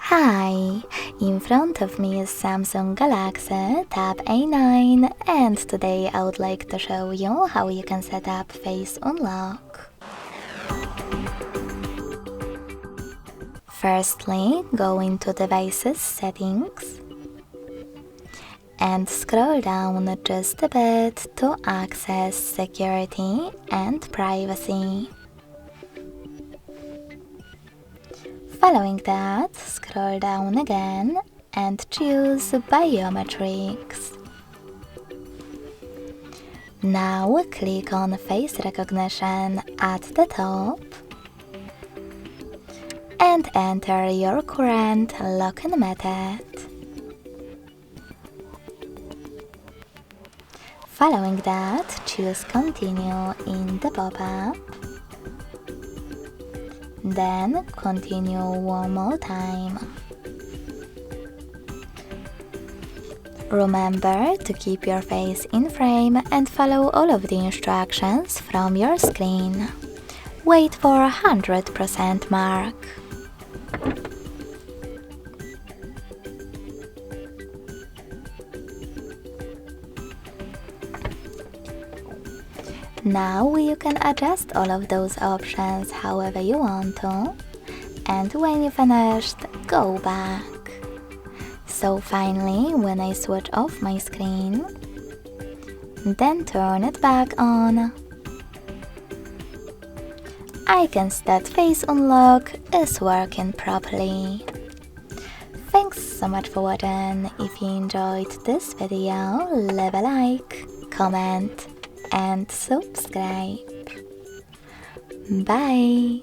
Hi, in front of me is Samsung Galaxy Tab A9 and today I would like to show you how you can set up Face Unlock. Firstly, go into Devices Settings and scroll down just a bit to access Security and Privacy. Following that, scroll down again and choose Biometrics. Now click on Face Recognition at the top and enter your current login method. Following that, choose Continue in the pop-up. Then continue one more time. Remember to keep your face in frame and follow all of the instructions from your screen. Wait for 100% mark. Now you can adjust all of those options however you want to, and when you finished, go back. So finally, when I switch off my screen, then turn it back on, I can see that Face Unlock is working properly. Thanks so much for watching. If you enjoyed this video, leave a like, comment and subscribe. Bye!